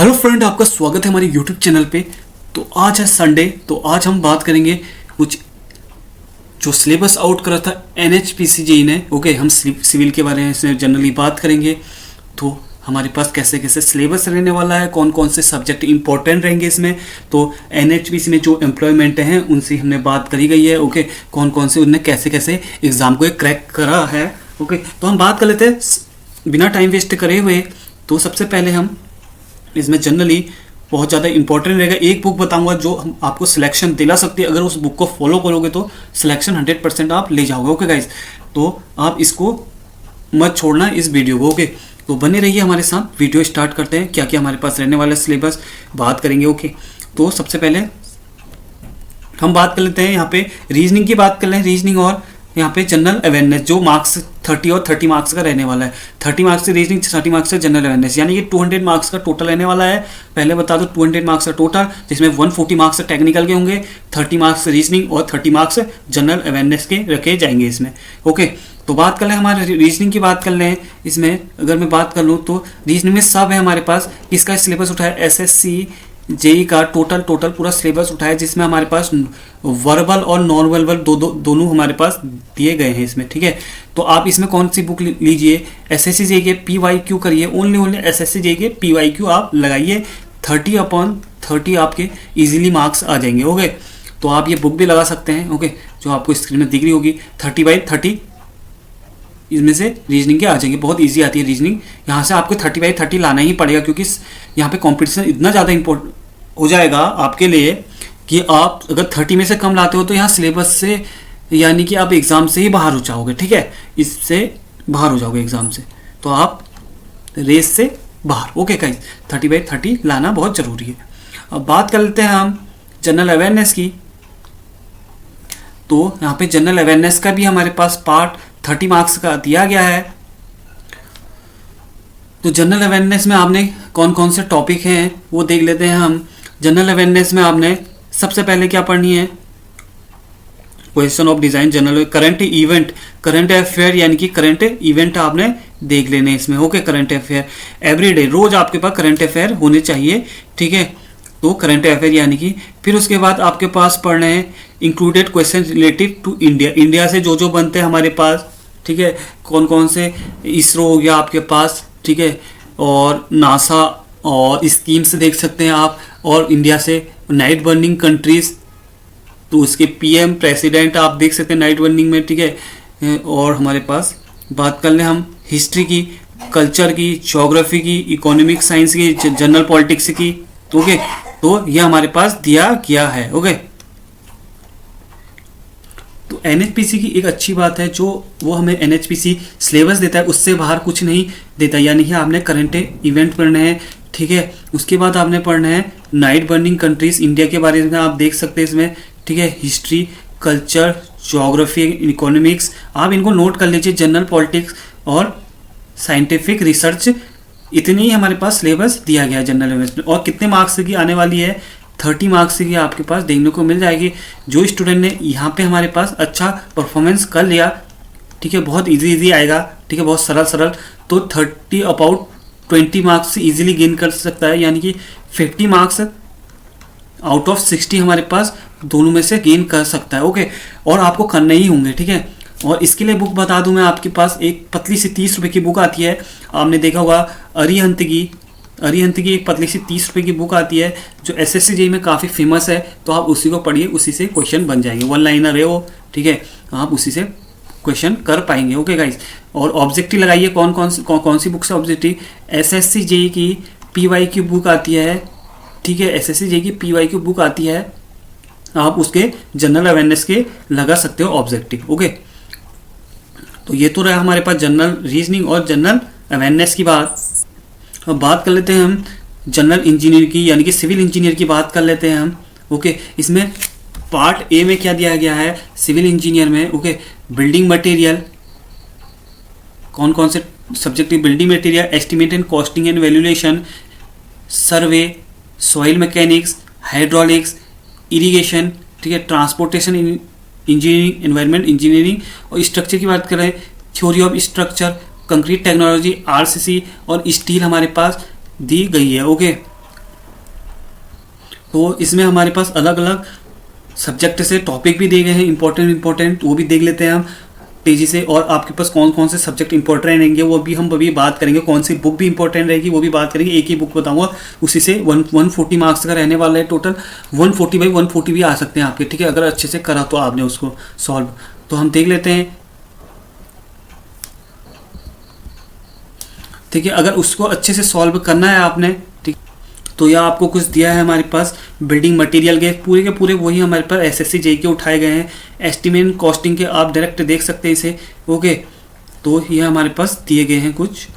Hello friend, आपका स्वागत है हमारे यूट्यूब चैनल पे। तो आज है संडे, तो आज हम बात करेंगे कुछ जो सिलेबस आउट करा था NHPC ने। ओके, हम सिविल के बारे में इसमें जनरली बात करेंगे। तो हमारे पास कैसे कैसे सिलेबस रहने वाला है, कौन कौन से सब्जेक्ट इंपॉर्टेंट रहेंगे इसमें। तो NHPC में जो एम्प्लॉयमेंट हैं उनसे हमने बात करी गई है। ओके, कौन कौन से उनने कैसे कैसे एग्ज़ाम को क्रैक करा है। ओके, तो हम बात कर लेते हैं बिना टाइम वेस्ट करे हुए। तो सबसे पहले हम इसमें जनरली बहुत ज़्यादा इंपॉर्टेंट रहेगा, एक बुक बताऊंगा जो हम आपको सिलेक्शन दिला सकती है। अगर उस बुक को फॉलो करोगे तो सिलेक्शन 100% आप ले जाओगे। ओके गाइज, तो आप इसको मत छोड़ना इस वीडियो को। ओके, तो बने रहिए हमारे साथ। वीडियो स्टार्ट करते हैं, क्या क्या हमारे पास रहने वाला सिलेबस बात करेंगे। ओके, तो सबसे पहले हम बात कर लेते हैं यहाँ पे रीजनिंग की बात कर लें। रीजनिंग और यहाँ पे जनरल अवेयरनेस, जो मार्क्स 30 और 30 मार्क्स का रहने वाला है। 30 मार्क्स से रीजनिंग, 30 मार्क्स से जनरल अवेयरनेस, यानी कि 200 मार्क्स का टोटल रहने वाला है। पहले बता दो 200 मार्क्स का टोटल, जिसमें 140 मार्क्स टेक्निकल के होंगे, 30 मार्क्स रीजनिंग और 30 मार्क्स जनरल अवेयरनेस के रखे जाएंगे इसमें। ओके, तो बात कर लें हमारे रीजनिंग की बात कर लें। इसमें अगर मैं बात कर लूँ तो रीजनिंग में सब है हमारे पास। इसका सिलेबस उठा है SSC JEE का टोटल पूरा सिलेबस उठाया, जिसमें हमारे पास वर्बल और नॉन वर्बल दोनों हमारे पास दिए गए हैं इसमें। ठीक है, तो आप इसमें कौन सी बुक लीजिए, SSC JEE के PYQ करिए, ओनली SSC JEE के PYQ आप लगाइए। 30/30 आपके इजीली मार्क्स आ जाएंगे। ओके, तो आप ये बुक भी लगा सकते हैं। ओके, जो आपको स्क्रीन में दिख रही होगी 30/30 इसमें से रीजनिंग के आ जाएंगे। बहुत इजी आती है रीजनिंग। यहाँ से आपको 30/30 लाना ही पड़ेगा, क्योंकि यहाँ पे कंपटीशन इतना ज़्यादा इम्पोर्टेंट हो जाएगा आपके लिए कि आप अगर 30 में से कम लाते हो तो यहाँ सिलेबस से, यानी कि आप एग्ज़ाम से ही बाहर हो जाओगे। ठीक है, इससे बाहर हो जाओगे एग्ज़ाम से, तो आप रेस से बाहर। ओके गाइस, 30/30 लाना बहुत ज़रूरी है। अब बात कर लेते हैं हम जनरल अवेयरनेस की। तो यहाँ पे जनरल अवेयरनेस का भी हमारे पास पार्ट 30 मार्क्स का दिया गया है। तो जनरल अवेयरनेस में आपने कौन कौन से टॉपिक हैं वो देख लेते हैं हम। जनरल अवेयरनेस में आपने सबसे पहले क्या पढ़नी है, question of design, general current event, current affair, यानी कि करंट इवेंट आपने देख लेने इसमें। ओके, करंट अफेयर एवरीडे, रोज आपके पास करंट अफेयर होने चाहिए। ठीक है, तो करंट अफेयर यानी कि फिर उसके बाद आपके पास पढ़ने हैं included question relative to India, India से जो जो बनते हैं हमारे पास। ठीक है, कौन कौन से, इसरो हो गया आपके पास। ठीक है, और नासा और स्कीम्स देख सकते हैं आप, और इंडिया से नाइट बर्निंग कंट्रीज, तो उसके PM प्रेसिडेंट आप देख सकते हैं नाइट बर्निंग में। ठीक है, और हमारे पास बात कर लें हम हिस्ट्री की, कल्चर की, ज्योग्राफी की, इकोनॉमिक साइंस की, जनरल पॉलिटिक्स की। ओके, तो ये हमारे पास दिया गया है। ओके, तो NHPC की एक अच्छी बात है, जो वो हमें NHPC सिलेबस देता है उससे बाहर कुछ नहीं देता, यानी कि आपने करंट इवेंट पढ़ने हैं। ठीक है, उसके बाद आपने पढ़ना है नाइट बर्निंग कंट्रीज, इंडिया के बारे में आप देख सकते हैं इसमें। ठीक है, हिस्ट्री, कल्चर, ज्योग्राफी, इकोनॉमिक्स, आप इनको नोट कर लीजिए। जनरल पॉलिटिक्स और साइंटिफिक रिसर्च, इतनी ही हमारे पास सिलेबस दिया गया है जनरल अवेयरनेस में। और कितने मार्क्स की आने वाली है, 30 मार्क्स की आपके पास देखने को मिल जाएगी। जो स्टूडेंट ने यहाँ पे हमारे पास अच्छा परफॉर्मेंस कर लिया, ठीक है, बहुत इजी आएगा। ठीक है, बहुत सरल, तो 30/20 मार्क्स से ईजिली गेन कर सकता है, यानी कि 50 मार्क्स आउट ऑफ 60 हमारे पास दोनों में से गेन कर सकता है। ओके, और आपको करने ही होंगे। ठीक है, और इसके लिए बुक बता दूं मैं, आपके पास एक पतली सी 30 रुपये की बुक आती है, आपने देखा होगा अरिहंत की एक पतली सी 30 रुपये की बुक आती है, जो SSC JEE में काफ़ी फेमस है। तो आप उसी को पढ़िए, उसी से क्वेश्चन बन जाएंगे। 1 लाइनर है वो। ठीक है, आप उसी से क्वेश्चन कर पाएंगे। ओके गाइस, और ऑब्जेक्टिव लगाइए, कौन सी बुक से ऑब्जेक्टिव, SSC JEE की PYQ बुक आती है। ठीक है, SSC JEE की PYQ बुक आती है, आप उसके जनरल अवेयरनेस के लगा सकते हो ऑब्जेक्टिव। ओके, तो ये तो रहा हमारे पास जनरल रीजनिंग और जनरल अवेयरनेस की बात। अब बात कर लेते हैं हम जनरल इंजीनियर की, यानी कि सिविल इंजीनियर की बात कर लेते हैं हम। ओके, इसमें पार्ट A में क्या दिया गया है सिविल इंजीनियर में। ओके, बिल्डिंग मटेरियल, कौन से subject, building material, estimate and costing and valuation, survey, soil mechanics, hydraulics, irrigation. ठीक है, ट्रांसपोर्टेशन इंजीनियरिंग, एनवायरनमेंट इंजीनियरिंग। और स्ट्रक्चर की बात करें, theory of structure, concrete technology, RCC और स्टील हमारे पास दी गई है। ओके, तो इसमें हमारे पास अलग अलग सब्जेक्ट से टॉपिक भी दिए गए हैं, इंपॉर्टेंट, वो भी देख लेते हैं हम तेजी से। और आपके पास कौन कौन से सब्जेक्ट इंपॉर्टेंट रहेंगे वो भी हम अभी बात करेंगे, कौन सी बुक भी इंपॉर्टेंट रहेगी वो भी बात करेंगे। एक ही बुक बताऊंगा, उसी से 140 मार्क्स का रहने वाला है टोटल। 140 बाई 140 भी आ सकते हैं आपके, ठीक है, अगर अच्छे से करा तो आपने उसको सॉल्व। तो हम देख लेते हैं, ठीक है। अगर उसको अच्छे से सॉल्व करना है आपने, ठीक, तो यह आपको कुछ दिया है हमारे पास बिल्डिंग मटेरियल के पूरे वही हमारे पास एसएससी जेईई के उठाए गए हैं। एस्टिमेट कॉस्टिंग के आप डायरेक्ट देख सकते हैं इसे, ओके। तो ये हमारे पास दिए गए हैं कुछ,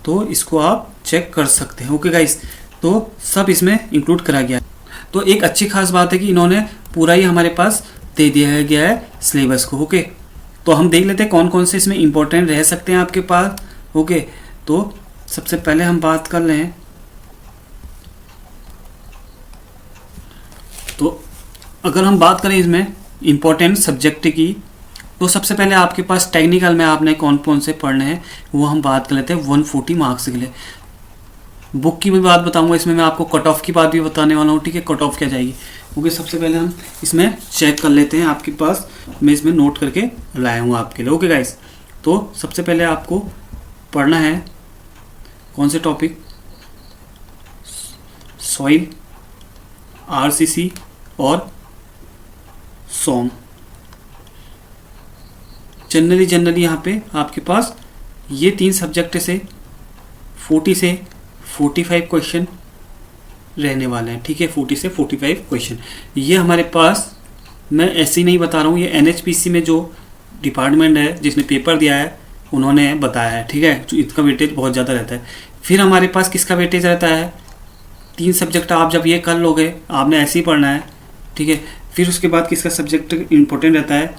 तो इसको आप चेक कर सकते हैं, ओके गाइस। तो सब इसमें इंक्लूड करा गया है। तो एक अच्छी खास बात है कि इन्होंने पूरा ही हमारे पास दे दिया गया है सिलेबस को, ओके। तो हम देख लेते हैं कौन कौन से इसमें इंपॉर्टेंट रह सकते हैं आपके पास, ओके। तो सबसे पहले हम बात कर लें, तो अगर हम बात करें इसमें इम्पोर्टेंट सब्जेक्ट की, तो सबसे पहले आपके पास टेक्निकल में आपने कौन कौन से पढ़ने हैं वो हम बात कर लेते हैं 140 मार्क्स के लिए। बुक की भी बात बताऊंगा, इसमें मैं आपको कट ऑफ की बात भी बताने वाला हूँ, ठीक है, कट ऑफ क्या जाएगी, ओके। सबसे पहले हम इसमें चेक कर लेते हैं आपके पास, मैं इसमें नोट करके लाया हूँ आपके लिए, ओके गाइस। तो सबसे पहले आपको पढ़ना है कौन से टॉपिक, सॉइल, आरसीसी और सॉन्ग। जनरली यहाँ पे आपके पास ये 3 सब्जेक्ट से 40 से 45 क्वेश्चन रहने वाले हैं, ठीक है, 40 से 45 क्वेश्चन। ये हमारे पास, मैं ऐसे ही नहीं बता रहा हूँ, ये एनएचपीसी में जो डिपार्टमेंट है जिसने पेपर दिया है उन्होंने बताया है, ठीक है। तो इसका वेटेज बहुत ज़्यादा रहता है। फिर हमारे पास किसका वेटेज रहता है, 3 सब्जेक्ट आप जब ये कर लोगे, आपने ऐसे ही पढ़ना है, ठीक है। फिर उसके बाद किसका सब्जेक्ट इम्पोर्टेंट रहता है,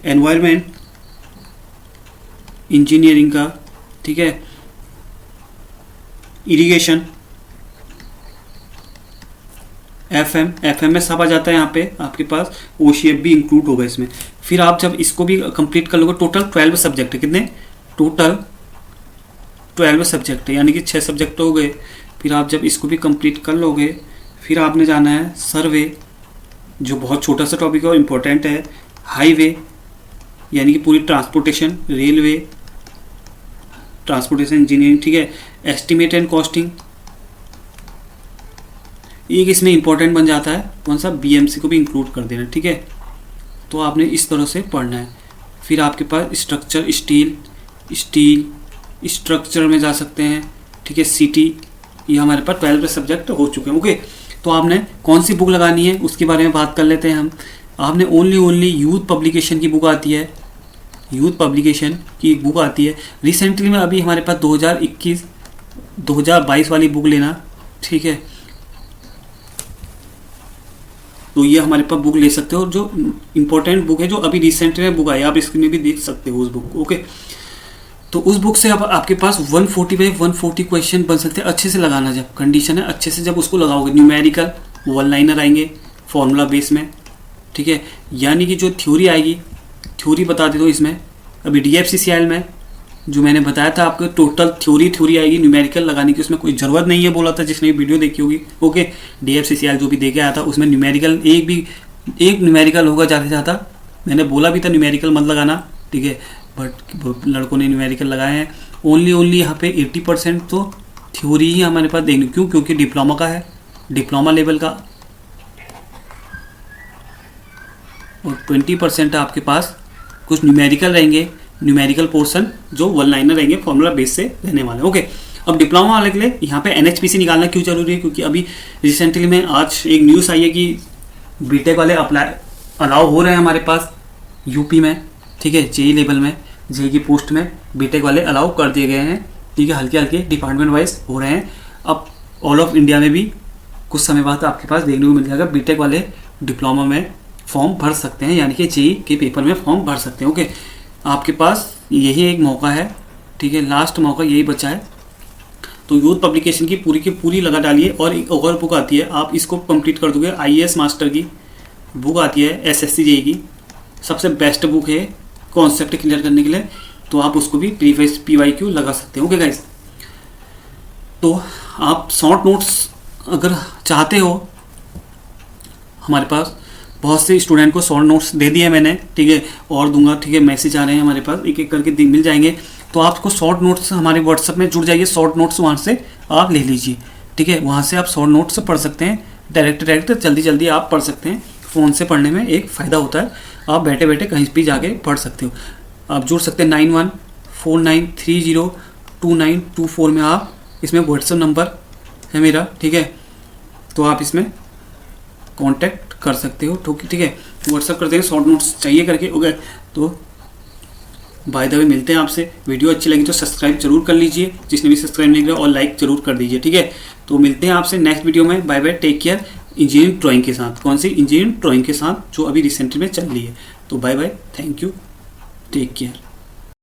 एनवायरनमेंट इंजीनियरिंग का, ठीक है, इरिगेशन, एफएम में सब आ जाता है यहाँ पे आपके पास, ओशीएफ भी इंक्लूड होगा इसमें। फिर आप जब इसको भी कंप्लीट कर लोगे, टोटल 12 सब्जेक्ट है, कितने, टोटल 12 सब्जेक्ट है, यानी कि 6 सब्जेक्ट हो गए। फिर आप जब इसको भी कंप्लीट कर लोगे, फिर आपने जाना है सर्वे, जो बहुत छोटा सा टॉपिक है और इम्पोर्टेंट है, हाईवे यानी कि पूरी ट्रांसपोर्टेशन, रेलवे, ट्रांसपोर्टेशन इंजीनियरिंग, ठीक है, एस्टिमेट एंड कॉस्टिंग, एक इसमें इंपॉर्टेंट बन जाता है, कौन सा, बीएमसी को भी इंक्लूड कर देना, ठीक है। तो आपने इस तरह से पढ़ना है। फिर आपके पास स्ट्रक्चर, स्टील स्ट्रक्चर में जा सकते हैं, ठीक है, सिटी, ये हमारे पास 12 सब्जेक्ट हो चुके हैं, ओके। तो आपने कौन सी बुक लगानी है उसके बारे में बात कर लेते हैं हम। आपने ओनली यूथ पब्लिकेशन की बुक आती है, यूथ पब्लिकेशन की एक बुक आती है रिसेंटली में, अभी हमारे पास 2021-2022 वाली बुक लेना, ठीक है। तो ये हमारे पास बुक ले सकते हो, और जो इम्पोर्टेंट बुक है जो अभी रिसेंट में बुक आई, आप इसमें भी देख सकते हो उस बुक को, ओके। तो उस बुक से अब आपके पास 140 बाई 140 क्वेश्चन बन सकते हैं, अच्छे से लगाना, जब कंडीशन है अच्छे से जब उसको लगाओगे, न्यूमेरिकल 1 लाइनर आएंगे फॉर्मूला बेस में, ठीक है। यानी कि जो थ्योरी आएगी, थ्योरी बता दे दो इसमें, अभी डीएफसीसीएल में जो मैंने बताया था आपको, टोटल थ्योरी आएगी, न्यूमेरिकल लगाने की उसमें कोई ज़रूरत नहीं है, बोला था जिसने वीडियो देखी होगी, ओके। डीएफसीसीएल जो भी दे के आया था उसमें न्यूमेरिकल एक न्यूमेरिकल होगा ज़्यादा से ज़्यादा, मैंने बोला भी था न्यूमेरिकल मत लगाना, ठीक है, बट लड़कों ने न्यूमेरिकल लगाए हैं। ओनली यहाँ पे 80% तो थ्योरी ही हमारे पास देखनी, क्यों, क्योंकि डिप्लोमा का है, डिप्लोमा लेवल का, और 20% आपके पास कुछ न्यूमेरिकल रहेंगे, न्यूमेरिकल पोर्शन जो 1 लाइनर रहेंगे फॉर्मूला बेस से रहने वाले, ओके। अब डिप्लोमा वाले के लिए यहाँ पे एनएचपीसी निकालना क्यों जरूरी है, क्योंकि अभी रिसेंटली में आज एक न्यूज़ आई है कि बीटेक वाले अलाउ हो रहे हैं हमारे पास यूपी में, ठीक है, जेई लेवल में, जेई की पोस्ट में बीटेक वाले अलाउ कर दिए गए हैं, ठीक है, हल्के डिपार्टमेंट वाइज हो रहे हैं। अब ऑल ऑफ इंडिया में भी कुछ समय बाद आपके पास देखने को मिल जाएगा, बीटेक वाले डिप्लोमा में फॉर्म भर सकते हैं, यानी कि जेई के पेपर में फॉर्म भर सकते हैं, ओके। आपके पास यही एक मौका है, ठीक है, लास्ट मौका यही बचा है। तो यूथ पब्लिकेशन की पूरी लगा डालिए, और एक और बुक आती है, आप इसको कंप्लीट कर दोगे, आईएएस मास्टर की बुक आती है, एसएससी जेई की सबसे बेस्ट बुक है कॉन्सेप्ट क्लियर करने के लिए, तो आप उसको भी प्रीवियस पीवाईक्यू लगा सकते हो, ओके गाइस। तो आप शॉर्ट नोट्स अगर चाहते हो हमारे पास बहुत से स्टूडेंट को शॉर्ट नोट्स दे दिए मैंने, ठीक है, और दूंगा, ठीक है, मैसेज आ रहे हैं हमारे पास, एक एक करके मिल जाएंगे। तो आपको शॉर्ट नोट्स हमारे व्हाट्सएप में जुड़ जाइए, शॉर्ट नोट्स वहाँ से आप ले लीजिए, ठीक है, वहाँ से आप शॉर्ट नोट्स पढ़ सकते हैं, डायरेक्ट जल्दी जल्दी आप पढ़ सकते हैं। फ़ोन से पढ़ने में एक फ़ायदा होता है, आप बैठे बैठे कहीं भी जाके पढ़ सकते हो। आप जुड़ सकते हैं 9149302924 में, आप इसमें व्हाट्सएप नंबर है मेरा, ठीक है, तो आप इसमें कांटेक्ट कर सकते हो, ठीक है, व्हाट्सएप करते हैं शॉर्ट नोट्स चाहिए करके, ओके। तो बाय द वे मिलते हैं आपसे। वीडियो अच्छी लगी तो सब्सक्राइब जरूर कर लीजिए, जिसने भी सब्सक्राइब नहीं किया, और लाइक जरूर कर दीजिए, ठीक है। तो मिलते हैं आपसे नेक्स्ट वीडियो में। Bye bye, take care. Engineering drawing के साथ, कौन सी? इंजीनियरिंग ड्राइंग के साथ जो अभी रिसेंटली में चल रही है। तो bye bye, thank you, take care.